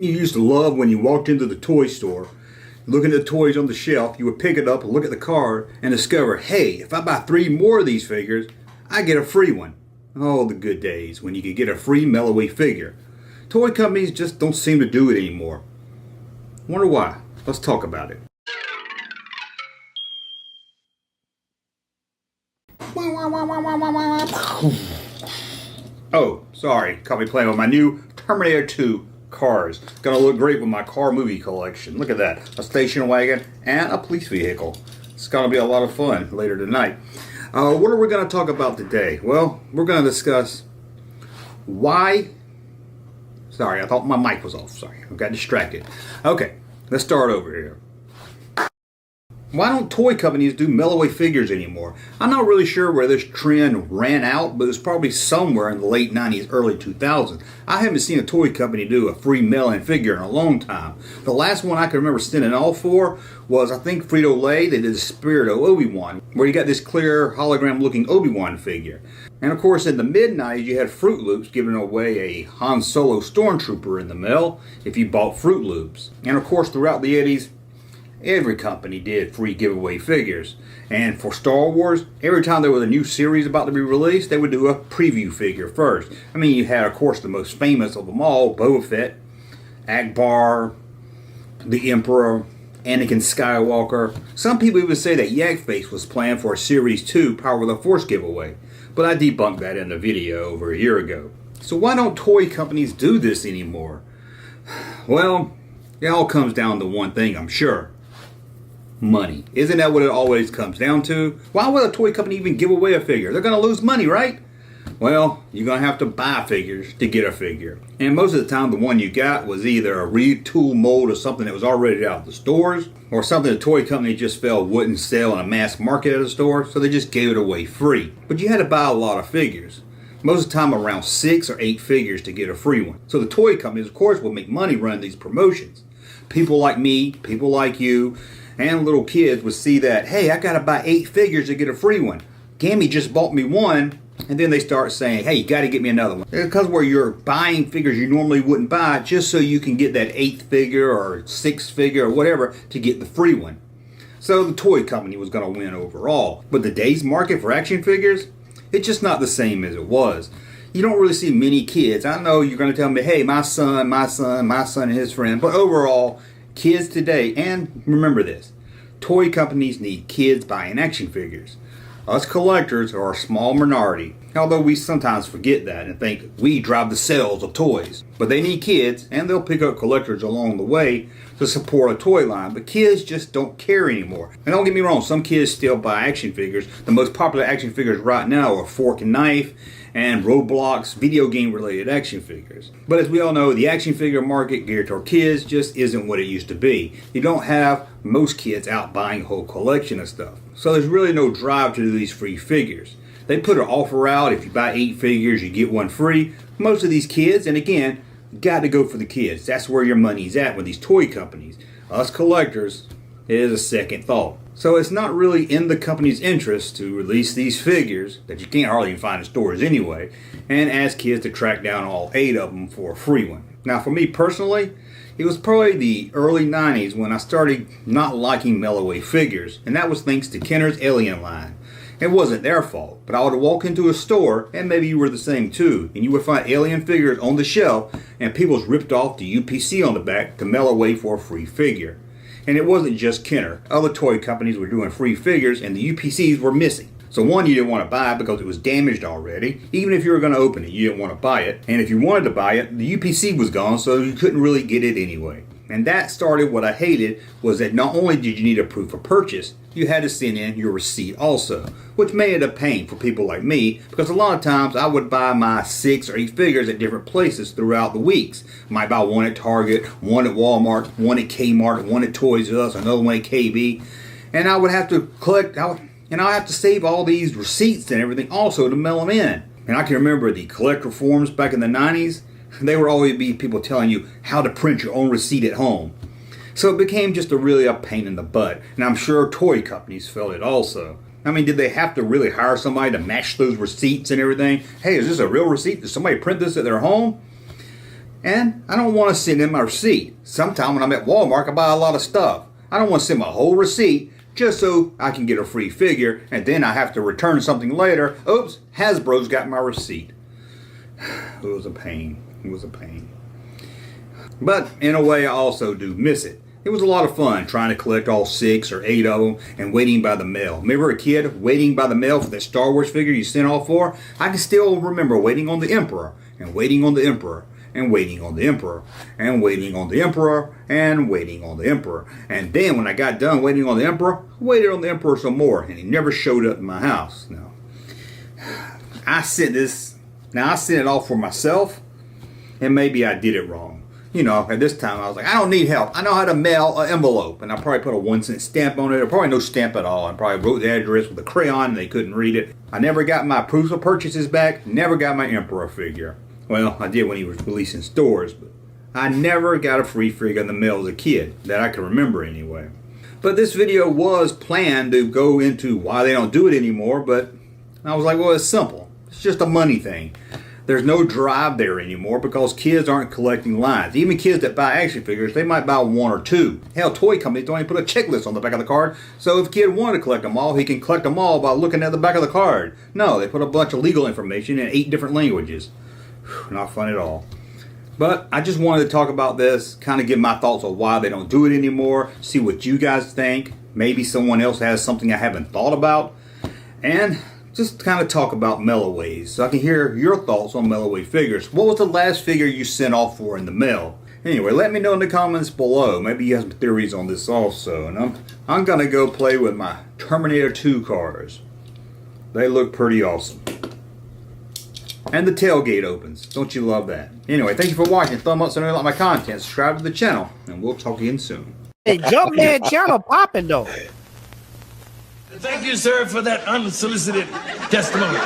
You used to love when you walked into the toy store, looking at the toys on the shelf, you would pick it up and look at the card and discover, hey, if I buy 3 more of these figures, I get a free one. Oh, the good days when you could get a free Melloway figure. Toy companies just don't seem to do it anymore. Wonder why? Let's talk about it. Oh, sorry, caught me playing with my new Terminator 2 cars. Gonna look great with my car movie collection. Look at that, a station wagon and a police vehicle. It's gonna be a lot of fun later tonight. What are we gonna talk about today? Well, we're gonna discuss why... Sorry, I thought my mic was off. Sorry, I got distracted. Okay, let's start over here. Why don't toy companies do Melloway figures anymore? I'm not really sure where this trend ran out, but it's probably somewhere in the late 90s, early 2000s. I haven't seen a toy company do a free mail-in figure in a long time. The last one I can remember standing all for was, I think, Frito-Lay. They did the Spirit of Obi-Wan, where you got this clear hologram-looking Obi-Wan figure. And of course, in the mid-90s, you had Fruit Loops giving away a Han Solo Stormtrooper in the mail if you bought Fruit Loops. And of course, throughout the 80s, every company did free giveaway figures. And for Star Wars, every time there was a new series about to be released, they would do a preview figure first. I mean, you had, of course, the most famous of them all, Boba Fett, Akbar, the Emperor, Anakin Skywalker. Some people even say that Yak Face was planned for a Series 2 Power of the Force giveaway. But I debunked that in the video over a year ago. So why don't toy companies do this anymore? Well, it all comes down to one thing, I'm sure. Money. Isn't that what it always comes down to? Why would a toy company even give away a figure? They're going to lose money, right? Well, you're going to have to buy figures to get a figure. And most of the time, the one you got was either a retool mold of something that was already out of the stores, or something the toy company just felt wouldn't sell in a mass market at a store, so they just gave it away free. But you had to buy a lot of figures. Most of the time, around 6 or 8 figures to get a free one. So the toy companies, of course, will make money running these promotions. People like me, people like you, and little kids would see that, hey, I got to buy 8 figures to get a free one. Gammy just bought me one, and then they start saying, hey, you got to get me another one. Because where you're buying figures you normally wouldn't buy just so you can get that 8th figure or 6th figure or whatever to get the free one. So the toy company was going to win overall. But today's market for action figures, it's just not the same as it was. You don't really see many kids. I know you're going to tell me, hey, my son and his friend. But overall, kids today, and remember this, toy companies need kids buying action figures. Us collectors are a small minority, although we sometimes forget that and think we drive the sales of toys. But they need kids, and they'll pick up collectors along the way to support a toy line. But kids just don't care anymore. And don't get me wrong, some kids still buy action figures. The most popular action figures right now are Fork and Knife and Roblox video game related action figures. But as we all know, the action figure market geared toward kids just isn't what it used to be. You don't have most kids out buying a whole collection of stuff. So there's really no drive to do these free figures. They put an offer out, if you buy 8 figures, you get one free. Most of these kids, and again, got to go for the kids. That's where your money's at with these toy companies. Us collectors, it is a second thought. So it's not really in the company's interest to release these figures that you can't hardly even find in stores anyway, and ask kids to track down all 8 of them for a free one. Now for me personally, it was probably the early 90s when I started not liking Melloway figures, and that was thanks to Kenner's Alien line. It wasn't their fault, but I would walk into a store, and maybe you were the same too, and you would find Alien figures on the shelf, and people's ripped off the UPC on the back to Melloway for a free figure. And it wasn't just Kenner. Other toy companies were doing free figures, and the UPCs were missing. So one, you didn't want to buy it because it was damaged already. Even if you were going to open it, you didn't want to buy it. And if you wanted to buy it, the UPC was gone, so you couldn't really get it anyway. And that started what I hated, was that not only did you need a proof of purchase, you had to send in your receipt also, which made it a pain for people like me, because a lot of times I would buy my 6 or 8 figures at different places throughout the weeks. I might buy one at Target, one at Walmart, one at Kmart, one at Toys R Us, another one at KB, and I would have to collect, and I have to save all these receipts and everything also to mail them in. And I can remember the collector forums back in the 90s. They would always be people telling you how to print your own receipt at home. So it became just really a pain in the butt. And I'm sure toy companies felt it also. I mean, did they have to really hire somebody to match those receipts and everything? Hey, is this a real receipt? Did somebody print this at their home? And I don't want to send in my receipt. Sometime when I'm at Walmart, I buy a lot of stuff. I don't want to send my whole receipt just so I can get a free figure, and then I have to return something later. Oops, Hasbro's got my receipt. It was a pain. It was a pain. But in a way, I also do miss it. It was a lot of fun trying to collect all 6 or 8 of them and waiting by the mail. Remember a kid waiting by the mail for that Star Wars figure you sent off for? I can still remember waiting on the Emperor and waiting on the Emperor and waiting on the Emperor and waiting on the Emperor and waiting on the Emperor. And then when I got done waiting on the Emperor, I waited on the Emperor some more, and he never showed up in my house. Now, I sent it off for myself, and maybe I did it wrong. You know, at this time I was like, I don't need help. I know how to mail an envelope. And I probably put a 1-cent stamp on it, or probably no stamp at all. I probably wrote the address with a crayon and they couldn't read it. I never got my proof of purchases back, never got my Emperor figure. Well, I did when he was released in stores, but I never got a free figure in the mail as a kid, that I can remember anyway. But this video was planned to go into why they don't do it anymore, but I was like, well, it's simple. It's just a money thing. There's no drive there anymore because kids aren't collecting lines. Even kids that buy action figures, they might buy 1 or 2. Hell, toy companies don't even put a checklist on the back of the card. So if a kid wanted to collect them all, he can collect them all by looking at the back of the card. No, they put a bunch of legal information in 8 different languages. Not fun at all. But I just wanted to talk about this, kind of give my thoughts on why they don't do it anymore, see what you guys think. Maybe someone else has something I haven't thought about. And just kind of talk about Melloways, so I can hear your thoughts on Melloway figures. What was the last figure you sent off for in the mail? Anyway, let me know in the comments below. Maybe you have some theories on this also. And I'm going to go play with my Terminator 2 cars. They look pretty awesome. And the tailgate opens. Don't you love that? Anyway, thank you for watching. Thumb up so you like my content. Subscribe to the channel. And we'll talk again soon. Hey, Junkman channel popping though. Thank you, sir, for that unsolicited testimony.